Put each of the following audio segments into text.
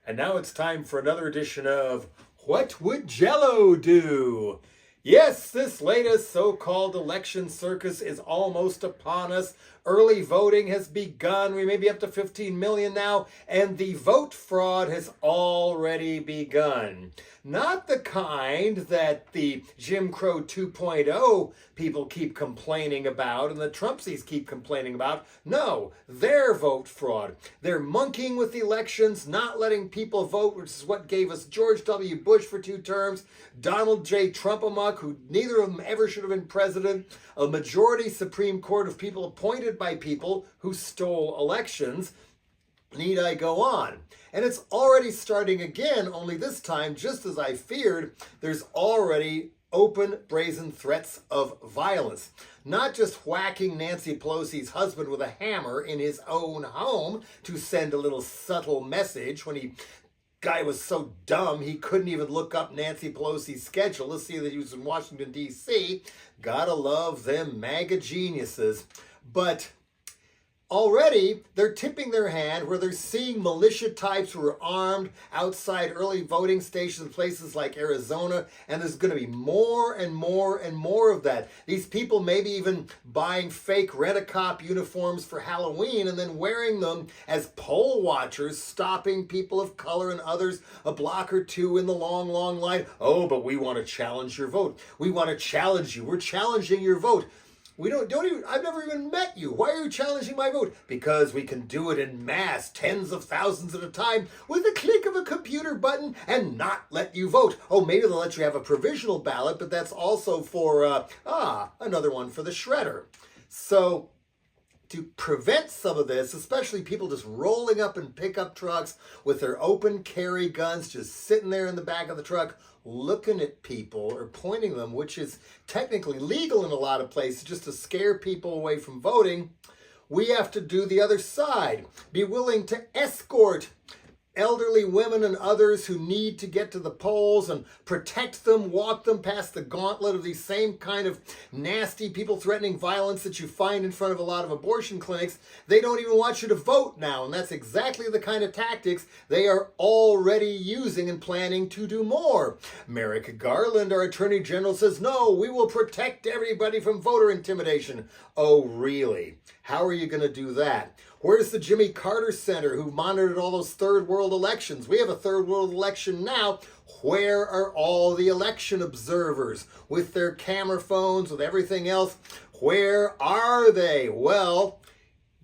And now it's time for another edition of What Would Jello Do? Yes, this latest so-called election circus is almost upon us. Early voting has begun. We may be up to 15 million now, and the vote fraud has already begun. Not the kind that the Jim Crow 2.0 people keep complaining about and the Trumpsies keep complaining about. No, their vote fraud. They're monkeying with elections, not letting people vote, which is what gave us George W. Bush for 2 terms, Donald J. Trump-a-muck, who neither of them ever should have been president, a majority Supreme Court of people appointed by people who stole elections. Need I go on? And it's already starting again, only this time, just as I feared, there's already open, brazen threats of violence. Not just whacking Nancy Pelosi's husband with a hammer in his own home to send a little subtle message when guy was so dumb he couldn't even look up Nancy Pelosi's schedule to see that he was in Washington, D.C. Gotta love them MAGA geniuses. But already, they're tipping their hand where they're seeing militia types who are armed outside early voting stations in places like Arizona, and there's going to be more and more and more of that. These people maybe even buying fake rent-a-cop uniforms for Halloween and then wearing them as poll watchers, stopping people of color and others a block or two in the long, long line. Oh, but we want to challenge your vote. We want to challenge you. We're challenging your vote. I've never even met you. Why are you challenging my vote? Because we can do it in mass, tens of thousands at a time, with a click of a computer button and not let you vote. Oh, maybe they'll let you have a provisional ballot, but that's also for, another one for the shredder. So, to prevent some of this, especially people just rolling up in pickup trucks with their open carry guns, just sitting there in the back of the truck, looking at people or pointing them, which is technically legal in a lot of places, just to scare people away from voting, we have to do the other side. Be willing to escort elderly women and others who need to get to the polls and protect them, walk them past the gauntlet of these same kind of nasty people threatening violence that you find in front of a lot of abortion clinics. They don't even want you to vote now, and that's exactly the kind of tactics they are already using and planning to do more. Merrick Garland, our Attorney General, says, no, we will protect everybody from voter intimidation. Oh, really? How are you going to do that? Where's the Jimmy Carter Center who monitored all those third world elections? We have a third world election now. Where are all the election observers with their camera phones, with everything else? Where are they? Well,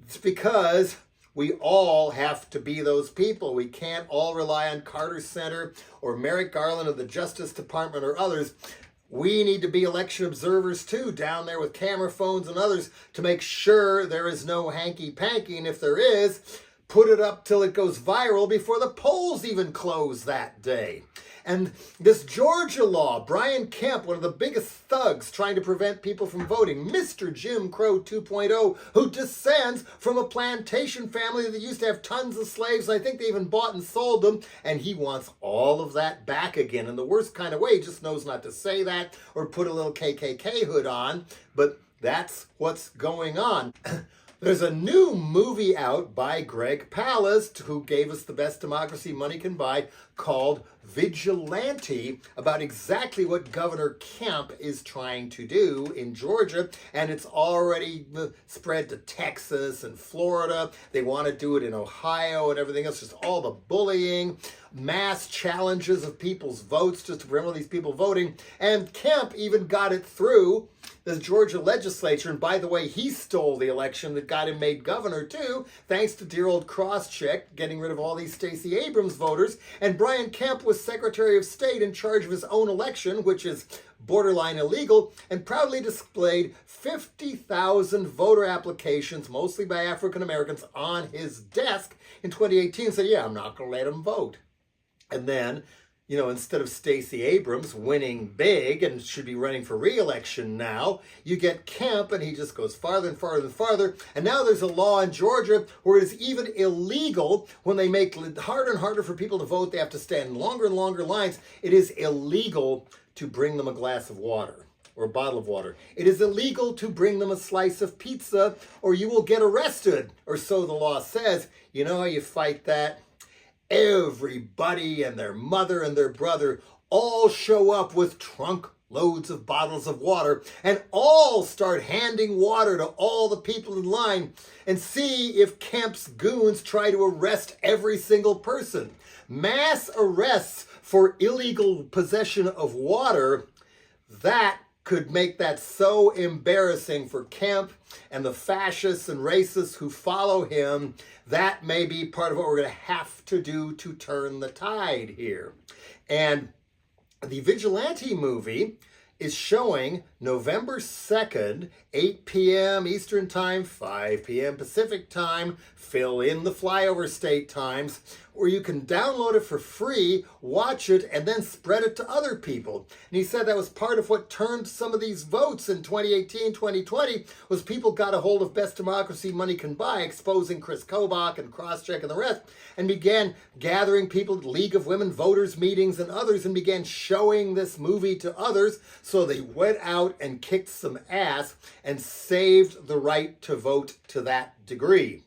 it's because we all have to be those people. We can't all rely on Carter Center or Merrick Garland of the Justice Department or others. We need to be election observers too, down there with camera phones and others to make sure there is no hanky-panky, and if there is, put it up till it goes viral before the polls even close that day. And this Georgia law, Brian Kemp, one of the biggest thugs trying to prevent people from voting, Mr. Jim Crow 2.0, who descends from a plantation family that used to have tons of slaves, and I think they even bought and sold them, and he wants all of that back again in the worst kind of way. He just knows not to say that or put a little KKK hood on, but that's what's going on. There's a new movie out by Greg Palast, who gave us the best democracy money can buy, called Vigilante, about exactly what Governor Kemp is trying to do in Georgia, and it's already spread to Texas and Florida. They want to do it in Ohio and everything else, just all the bullying, mass challenges of people's votes just to prevent these people voting, and Kemp even got it through the Georgia legislature, and by the way, he stole the election that got him made governor too, thanks to dear old Crosscheck getting rid of all these Stacey Abrams voters, and Brian Kemp was Secretary of State in charge of his own election, which is borderline illegal, and proudly displayed 50,000 voter applications, mostly by African Americans, on his desk in 2018, and said, yeah, I'm not going to let him vote. And then, instead of Stacey Abrams winning big and should be running for re-election now, you get Kemp, and he just goes farther and farther and farther. And now there's a law in Georgia where it is even illegal when they make it harder and harder for people to vote. They have to stand in longer and longer lines. It is illegal to bring them a glass of water or a bottle of water. It is illegal to bring them a slice of pizza, or you will get arrested, or so the law says. You know how you fight that? everybody and their mother and their brother all show up with trunk loads of bottles of water and all start handing water to all the people in line and see if Kemp's goons try to arrest every single person. Mass arrests for illegal possession of water, that could make that so embarrassing for Kemp and the fascists and racists who follow him. That may be part of what we're going to have to do to turn the tide here. And the Vigilante movie is showing November 2nd, 8 p.m. Eastern Time, 5 p.m. Pacific Time, fill in the flyover state times, where you can download it for free, watch it, and then spread it to other people. And he said that was part of what turned some of these votes in 2018, 2020, was people got a hold of Best Democracy Money Can Buy, exposing Chris Kobach and Crosscheck and the rest, and began gathering people at League of Women Voters meetings and others, and began showing this movie to others. So they went out and kicked some ass and saved the right to vote to that degree.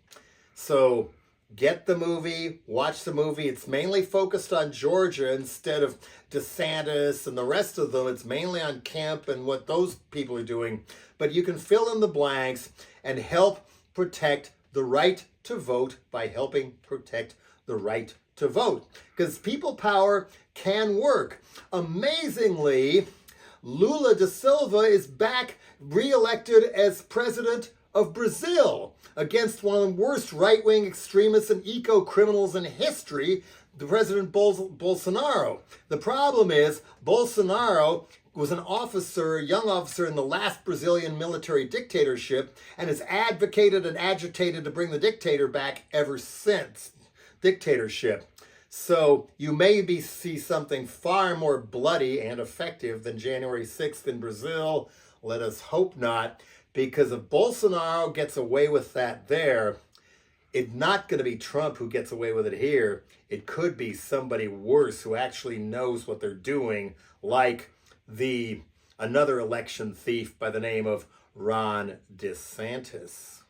So get the movie, watch the movie. It's mainly focused on Georgia instead of DeSantis and the rest of them. It's mainly on Kemp and what those people are doing. But you can fill in the blanks and help protect the right to vote by helping protect the right to vote. Because people power can work. Amazingly, Lula da Silva is back re-elected as president of Brazil against one of the worst right-wing extremists and eco-criminals in history, the President Bolsonaro. The problem is Bolsonaro was an officer, a young officer in the last Brazilian military dictatorship, and has advocated and agitated to bring the dictator back ever since dictatorship. So you maybe see something far more bloody and effective than January 6th in Brazil. Let us hope not, because if Bolsonaro gets away with that there, it's not going to be Trump who gets away with it here. It could be somebody worse who actually knows what they're doing, like another election thief by the name of Ron DeSantis.